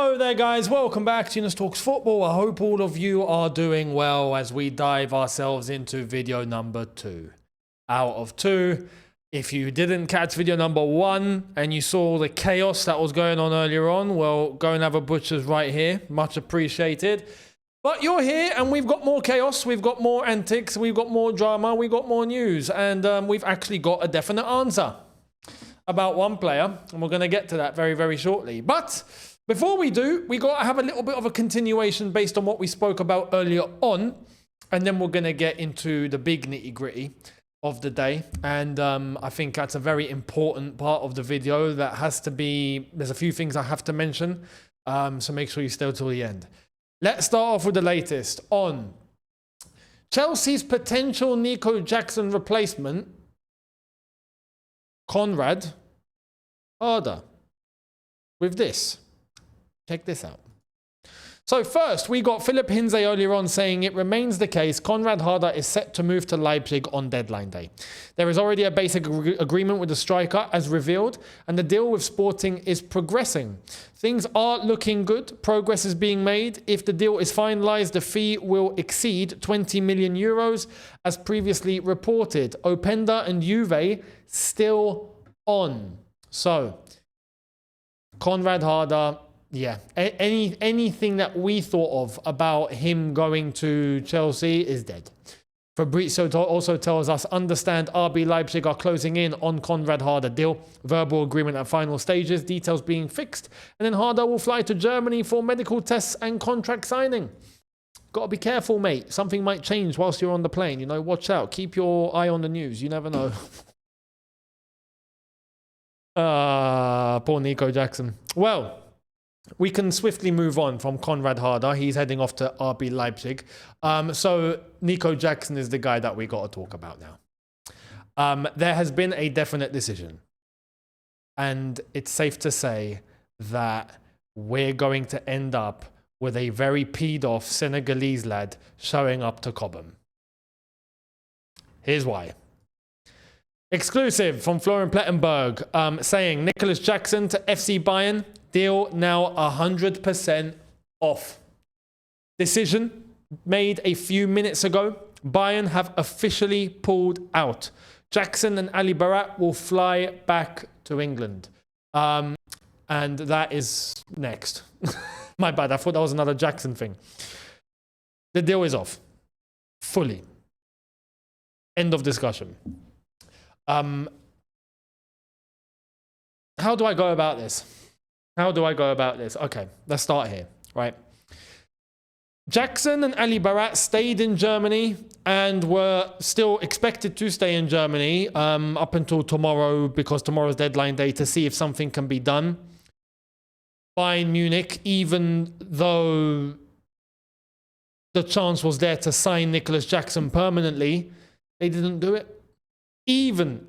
Hello there guys, welcome back to Younes Talks Football. I hope all of you are doing well as we dive ourselves into video number 2 out of 2. If you didn't catch video number 1 and you saw the chaos that was going on earlier on, well, go and have a butcher's right here, much appreciated. But you're here and we've got more chaos, we've got more antics, we've got more drama, we've got more news, and we've actually got a definite answer about one player, and we're going to get to that very, very shortly. But before we do, we got to have a little bit of a continuation based on what we spoke about earlier on, and then we're going to get into the big nitty-gritty of the day. And I think that's a very important part of the video that has to be, there's a few things I have to mention, so make sure you stay till the end. Let's start off with the latest on Chelsea's potential Nico Jackson replacement, Conrad, harder with this. Check this out. So first, we got Philip Hinze earlier on saying it remains the case Conrad Harder is set to move to Leipzig on deadline day. There is already a basic agreement with the striker as revealed, and the deal with Sporting is progressing. Things are looking good. Progress is being made. If the deal is finalized, the fee will exceed 20 million euros as previously reported. Openda and Juve still on. So, Conrad Harder, yeah, anything that we thought of about him going to Chelsea is dead. Fabrizio also tells us, understand RB Leipzig are closing in on Conrad Harder deal. Verbal agreement at final stages, details being fixed. And then Harder will fly to Germany for medical tests and contract signing. Got to be careful, mate. Something might change whilst you're on the plane. You know, watch out. Keep your eye on the news. You never know. Poor Nico Jackson. Well, we can swiftly move on from Conrad Harder. He's heading off to RB Leipzig. So Nico Jackson is the guy that we got to talk about now. There has been a definite decision. And it's safe to say that we're going to end up with a very peed off Senegalese lad showing up to Cobham. Here's why. Exclusive from Florian Plettenberg saying Nicolas Jackson to FC Bayern. Deal now 100% off. Decision made a few minutes ago. Bayern have officially pulled out. Jackson and Ali Barat will fly back to England. And that is next. My bad, I thought that was another Jackson thing. The deal is off. Fully. End of discussion. How do I go about this? How do I go about this? Okay, let's start here, right? Jackson and Ali Barat stayed in Germany and were still expected to stay in Germany up until tomorrow, because tomorrow's deadline day, to see if something can be done. Bayern Munich, even though the chance was there to sign Nicolas Jackson permanently, they didn't do it. Even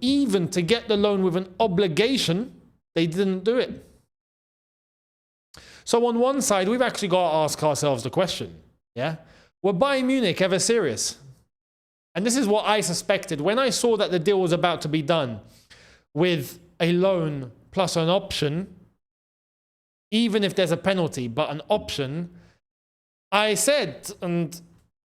to get the loan with an obligation, they didn't do it. So on one side, we've actually got to ask ourselves the question, yeah? Were Bayern Munich ever serious? And this is what I suspected. When I saw that the deal was about to be done with a loan plus an option, even if there's a penalty, but an option, I said, and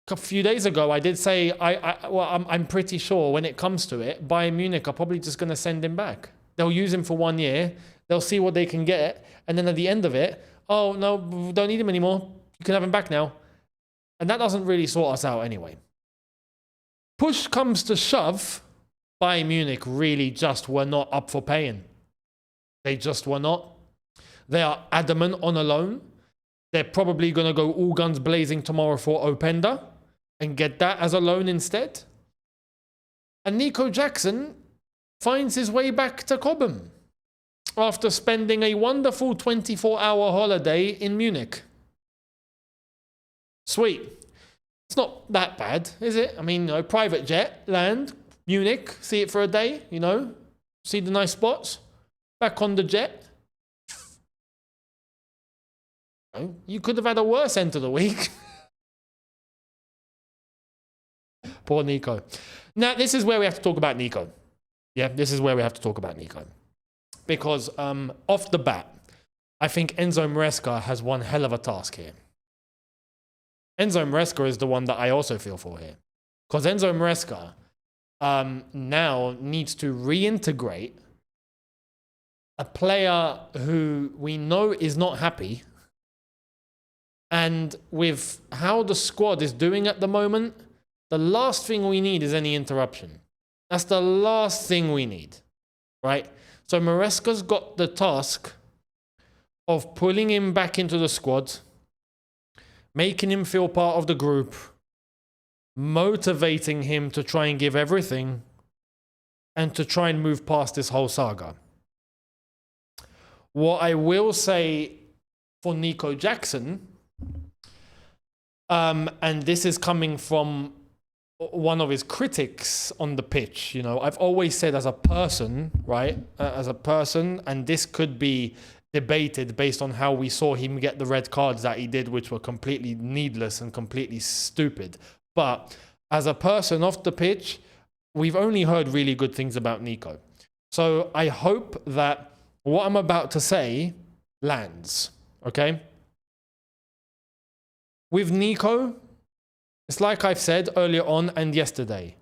a few days ago, I did say, I'm pretty sure when it comes to it, Bayern Munich are probably just going to send him back. They'll use him for 1 year. They'll see what they can get. And then at the end of it, oh, no, we don't need him anymore. You can have him back now. And that doesn't really sort us out anyway. Push comes to shove, Bayern Munich really just were not up for paying. They just were not. They are adamant on a loan. They're probably going to go all guns blazing tomorrow for Openda and get that as a loan instead. And Nico Jackson finds his way back to Cobham after spending a wonderful 24-hour holiday in Munich. Sweet. It's not that bad, is it? I mean, private jet, land, Munich, see it for a day, see the nice spots, back on the jet. You could have had a worse end to the week. Poor Nico. Now, this is where we have to talk about Nico. Yeah, this is where we have to talk about Nico. Because off the bat, I think Enzo Maresca has one hell of a task here. Enzo Maresca is the one that I also feel for here. Because Enzo Maresca now needs to reintegrate a player who we know is not happy. And with how the squad is doing at the moment, the last thing we need is any interruption. That's the last thing we need, right? So Maresca's got the task of pulling him back into the squad, making him feel part of the group, motivating him to try and give everything, and to try and move past this whole saga. What I will say for Nico Jackson, and this is coming from one of his critics on the pitch, you know, I've always said as a person, right, as a person, and this could be debated based on how we saw him get the red cards that he did, which were completely needless and completely stupid. But as a person off the pitch, we've only heard really good things about Nico. So I hope that what I'm about to say lands, okay? With Nico, it's like I've said earlier on and yesterday.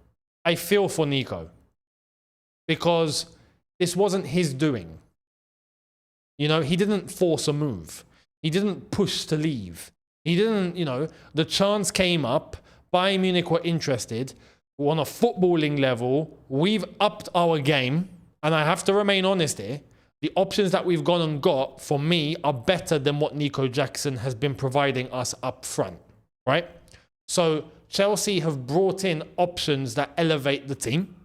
I feel for Nico because this wasn't his doing. You know, he didn't force a move. He didn't push to leave. He didn't, you know, the chance came up. Bayern Munich were interested. On a footballing level, we've upped our game. And I have to remain honest here. The options that we've gone and got, for me, are better than what Nico Jackson has been providing us up front, right? So Chelsea have brought in options that elevate the team.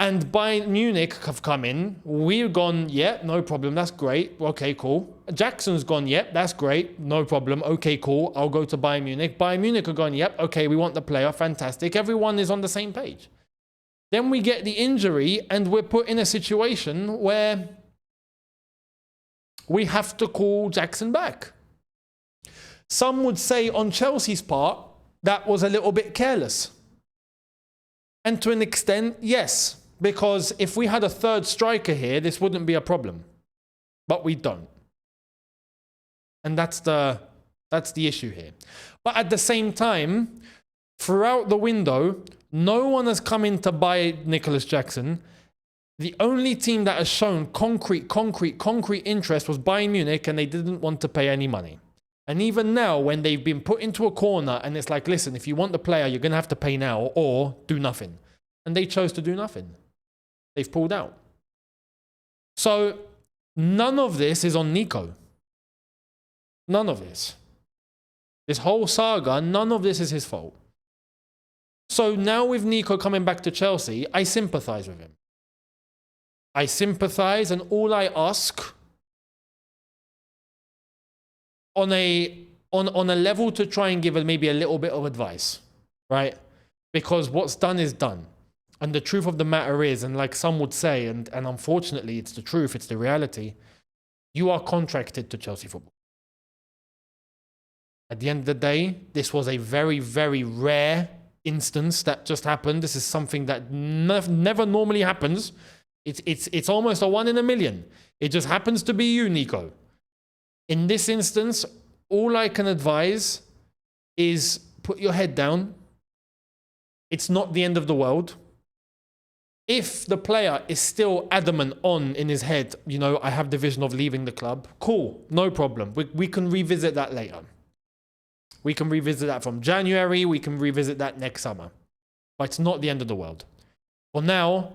And Bayern Munich have come in. We've gone, yeah, no problem. That's great. Okay, cool. Jackson's gone, yeah, that's great. No problem. Okay, cool. I'll go to Bayern Munich. Bayern Munich have gone, yep, okay, we want the player. Fantastic. Everyone is on the same page. Then we get the injury and we're put in a situation where we have to call Jackson back. Some would say on Chelsea's part, that was a little bit careless. And to an extent, yes. Because if we had a third striker here, this wouldn't be a problem. But we don't. And that's the issue here. But at the same time, throughout the window, no one has come in to buy Nicolas Jackson. The only team that has shown concrete interest was Bayern Munich, and they didn't want to pay any money. And even now, when they've been put into a corner, and it's like, listen, if you want the player, you're going to have to pay now or do nothing. And they chose to do nothing. They've pulled out. So none of this is on Nico. None of this. This whole saga, none of this is his fault. So now with Nico coming back to Chelsea, I sympathize with him. I sympathize, and all I ask on a level to try and give maybe a little bit of advice, right? Because what's done is done. And the truth of the matter is, and like some would say, and unfortunately it's the truth, it's the reality, you are contracted to Chelsea football. At the end of the day, this was a very, very rare instance that just happened. This is something that never normally happens. It's almost a 1 in a million. It just happens to be you, Nico. In this instance, all I can advise is put your head down. It's not the end of the world. If the player is still adamant in his head, you know, I have the vision of leaving the club, cool, no problem. We can revisit that later. We can revisit that from January. We can revisit that next summer. But it's not the end of the world. For now,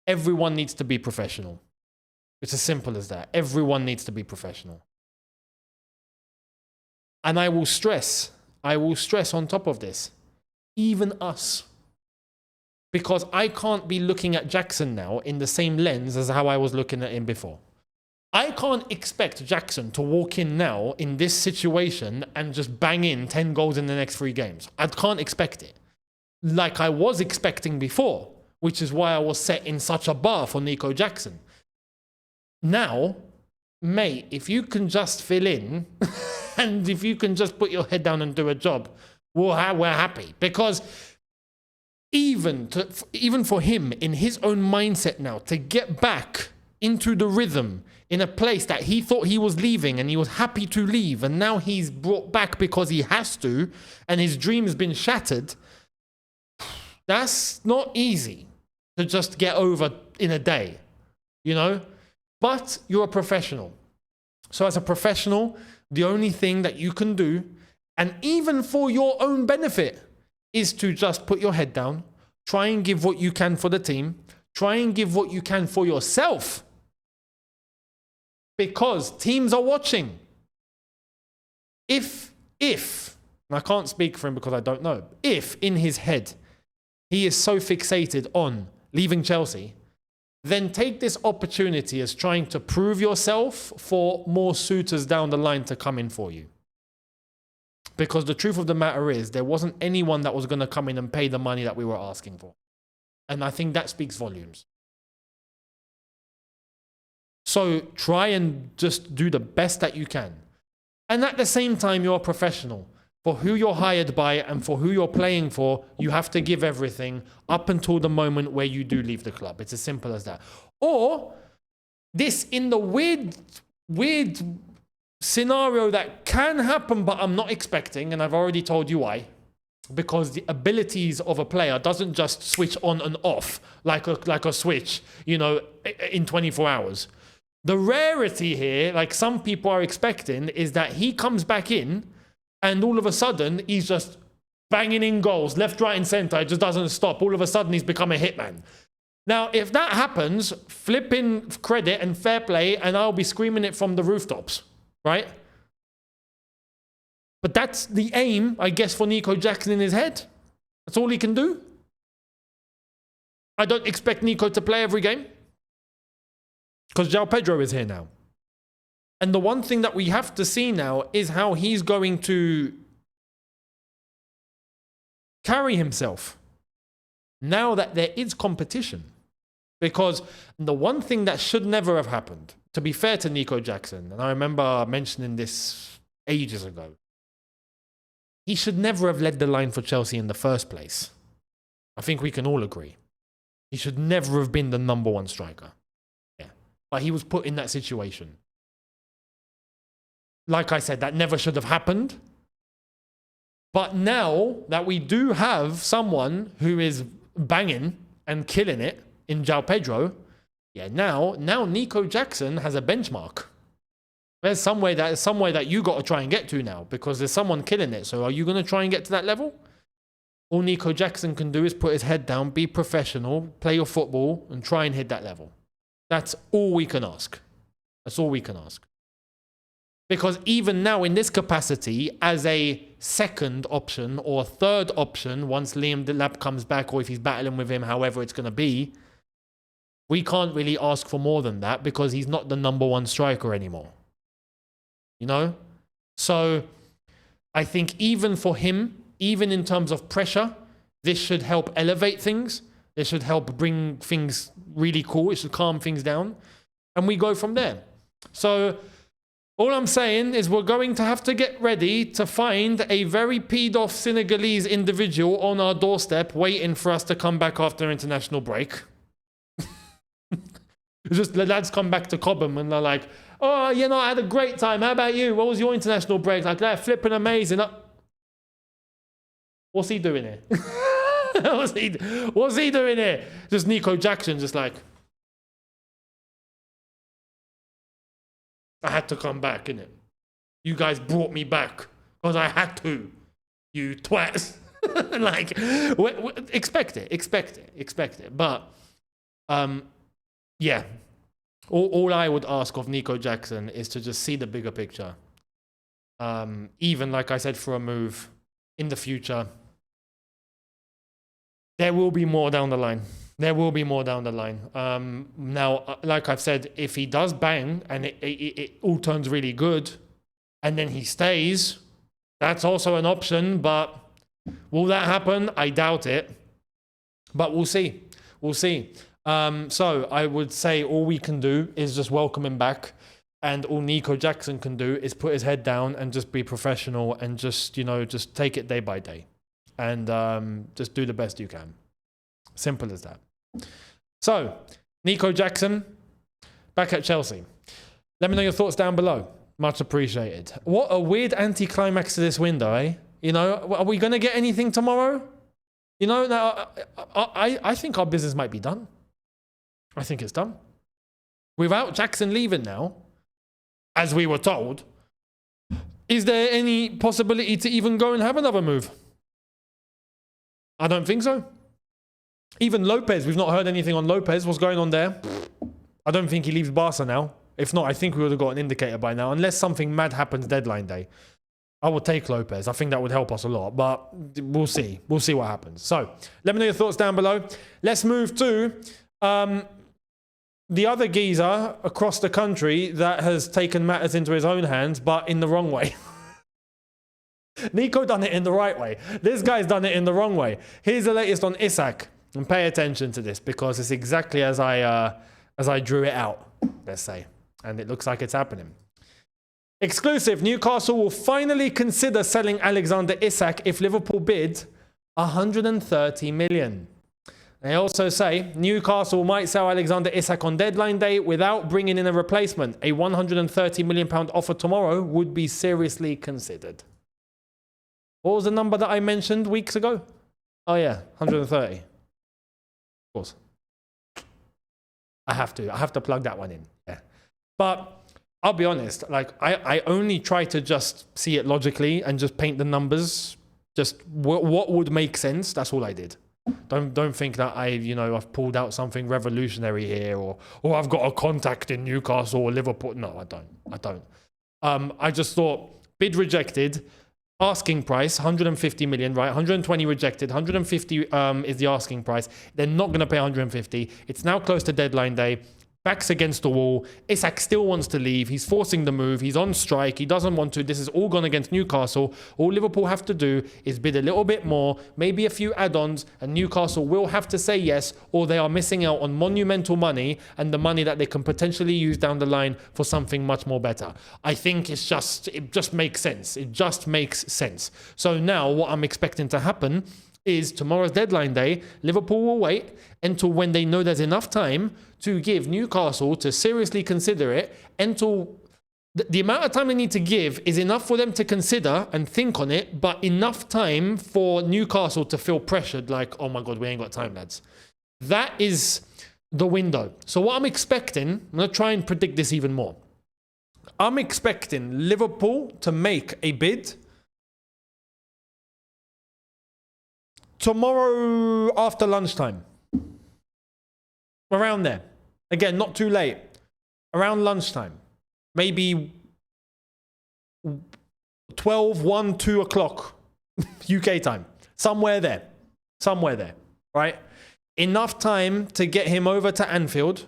everyone needs to be professional. It's as simple as that. Everyone needs to be professional. And I will stress on top of this, even us. Because I can't be looking at Jackson now in the same lens as how I was looking at him before. I can't expect Jackson to walk in now in this situation and just bang in 10 goals in the next 3 games. I can't expect it. Like I was expecting before, which is why I was set in such a bar for Nico Jackson. Now, mate, if you can just fill in and if you can just put your head down and do a job, we're happy. Because even for him, in his own mindset now, to get back into the rhythm, in a place that he thought he was leaving and he was happy to leave, and now he's brought back because he has to, and his dream has been shattered. That's not easy to just get over in a day, you know? But you're a professional. So as a professional, the only thing that you can do, and even for your own benefit, is to just put your head down, try and give what you can for the team, try and give what you can for yourself. Because teams are watching. If, and I can't speak for him because I don't know, if in his head he is so fixated on leaving Chelsea, then take this opportunity as trying to prove yourself for more suitors down the line to come in for you. Because the truth of the matter is, there wasn't anyone that was going to come in and pay the money that we were asking for. And I think that speaks volumes. So try and just do the best that you can. And at the same time, you're a professional. For who you're hired by and for who you're playing for, you have to give everything up until the moment where you do leave the club. It's as simple as that. Or this in the weird scenario that can happen, but I'm not expecting, and I've already told you why. Because the abilities of a player doesn't just switch on and off like a switch, you know, in 24 hours. The rarity here, like some people are expecting, is that he comes back in and all of a sudden he's just banging in goals, left, right, and centre. It just doesn't stop. All of a sudden he's become a hitman. Now, if that happens, flipping credit and fair play, and I'll be screaming it from the rooftops, right? But that's the aim, I guess, for Nico Jackson in his head. That's all he can do. I don't expect Nico to play every game because João Pedro is here now. And the one thing that we have to see now is how he's going to carry himself now that there is competition. Because the one thing that should never have happened, to be fair to Nico Jackson, and I remember mentioning this ages ago, he should never have led the line for Chelsea in the first place. I think we can all agree. He should never have been the number one striker. Yeah. But he was put in that situation. Like I said, that never should have happened. But now that we do have someone who is banging and killing it in João Pedro, yeah, now Nico Jackson has a benchmark. There's some way that you got to try and get to now because there's someone killing it. So are you going to try and get to that level? All Nico Jackson can do is put his head down, be professional, play your football, and try and hit that level. That's all we can ask. That's all we can ask. Because even now in this capacity, as a second option or third option, once Liam Delap comes back or if he's battling with him, however it's going to be, we can't really ask for more than that because he's not the number one striker anymore. You know? So I think even for him, even in terms of pressure, this should help elevate things. This should help bring things really cool. It should calm things down. And we go from there. So all I'm saying is we're going to have to get ready to find a very peed off Senegalese individual on our doorstep waiting for us to come back after international break. Just the lads come back to Cobham and they're like, oh, you know, I had a great time. How about you? What was your international break? Like, that flipping amazing. What's he doing here? What's he doing here? Just Nico Jackson, just like, I had to come back, innit? You guys brought me back because I had to. You twats. Like, expect it. But, yeah. All I would ask of Nico Jackson is to just see the bigger picture. Even, like I said, for a move in the future. There will be more down the line. Now, like I've said, if he does bang and it all turns really good and then he stays, that's also an option. But will that happen? I doubt it. But we'll see. So I would say all we can do is just welcome him back. And all Nico Jackson can do is put his head down and just be professional and just, you know, just take it day by day. And just do the best you can. Simple as that. So, Nico Jackson, back at Chelsea. Let me know your thoughts down below. Much appreciated. What a weird anticlimax to this window, eh? You know, are we going to get anything tomorrow? You know, now, I think our business might be done. I think it's done. Without Jackson leaving now, as we were told, is there any possibility to even go and have another move? I don't think so. Even Lopez, we've not heard anything on Lopez. What's going on there? I don't think he leaves Barca now. If not, I think we would have got an indicator by now, unless something mad happens deadline day. I will take Lopez. I think that would help us a lot, but we'll see. We'll see what happens. So let me know your thoughts down below. Let's move to the other geezer across the country that has taken matters into his own hands, but in the wrong way. Nico done it in the right way. This guy's done it in the wrong way. Here's the latest on Isak. And pay attention to this because it's exactly as I drew it out, let's say. And it looks like it's happening. Exclusive, Newcastle will finally consider selling Alexander Isak if Liverpool bid 130 million. They also say Newcastle might sell Alexander Isak on deadline day without bringing in a replacement. A £130 million offer tomorrow would be seriously considered. What was the number that I mentioned weeks ago? Oh yeah, 130. Of course. I have to plug that one in. Yeah. But I'll be honest, like I only try to just see it logically and just paint the numbers. Just what would make sense. That's all I did. Don't think that I've pulled out something revolutionary here or I've got a contact in Newcastle or Liverpool. No, I don't. I just thought bid rejected, asking price 150 million, right? 120 rejected, 150 is the asking price. They're not going to pay 150. It's now close to deadline day. Backs against the wall. Isak still wants to leave. He's forcing the move. He's on strike. He doesn't want to. This is all gone against Newcastle. All Liverpool have to do is bid a little bit more, maybe a few add-ons, and Newcastle will have to say yes, or they are missing out on monumental money and the money that they can potentially use down the line for something much more better. I think it just makes sense. It just makes sense. So now what I'm expecting to happen is tomorrow's deadline day, Liverpool will wait until when they know there's enough time to give Newcastle to seriously consider it, until the amount of time they need to give is enough for them to consider and think on it, but enough time for Newcastle to feel pressured, like, oh my God, we ain't got time, lads. That is the window. So what I'm expecting, I'm going to try and predict this even more. I'm expecting Liverpool to make a bid tomorrow after lunchtime. Around there. Again, not too late. Around lunchtime. Maybe 12, 1, 2 o'clock UK time. Somewhere there. Somewhere there. Right? Enough time to get him over to Anfield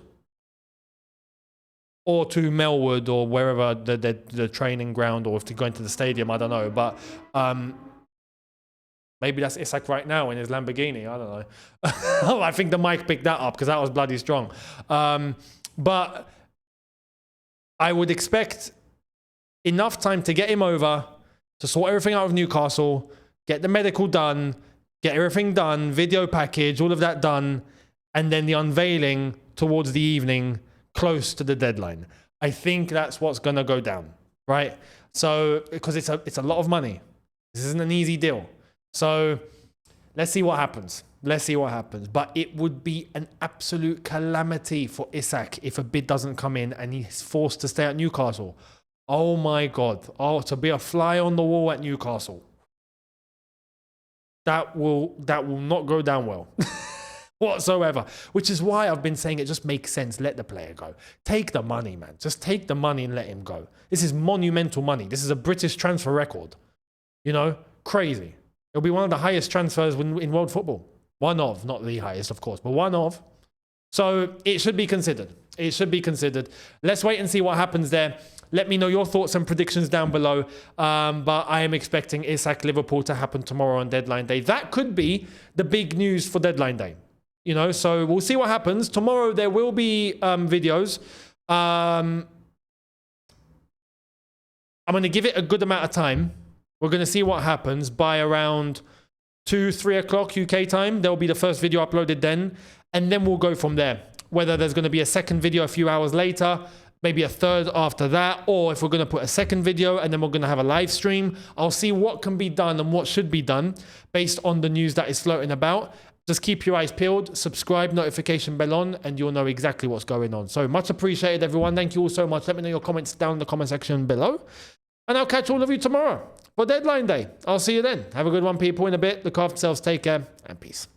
or to Melwood or wherever the training ground, or if to go into the stadium, I don't know. But maybe that's Isak right now in his Lamborghini. I don't know. I think the mic picked that up because that was bloody strong. But I would expect enough time to get him over, to sort everything out of Newcastle, get the medical done, get everything done, video package, all of that done, and then the unveiling towards the evening, close to the deadline. I think that's what's going to go down, right? So, because it's a lot of money. This isn't an easy deal. So let's see what happens. Let's see what happens. But it would be an absolute calamity for Isak if a bid doesn't come in and he's forced to stay at Newcastle. Oh my God. Oh, to be a fly on the wall at Newcastle. That will not go down well whatsoever. Which is why I've been saying it just makes sense. Let the player go. Take the money, man. Just take the money and let him go. This is monumental money. This is a British transfer record. You know, crazy. It'll be one of the highest transfers in world football. One of, not the highest, of course, but one of. So it should be considered. It should be considered. Let's wait and see what happens there. Let me know your thoughts and predictions down below. But I am expecting Isak Liverpool to happen tomorrow on deadline day. That could be the big news for deadline day. You know, so we'll see what happens. Tomorrow there will be videos. I'm going to give it a good amount of time. We're going to see what happens by around 2, 3 o'clock UK time. There will be the first video uploaded then. And then we'll go from there. Whether there's going to be a second video a few hours later, maybe a third after that, or if we're going to put a second video and then we're going to have a live stream. I'll see what can be done and what should be done based on the news that is floating about. Just keep your eyes peeled, subscribe, notification bell on, and you'll know exactly what's going on. So much appreciated, everyone. Thank you all so much. Let me know your comments down in the comment section below. And I'll catch all of you tomorrow for deadline day. I'll see you then. Have a good one, people, in a bit. Look after yourselves. Take care and peace.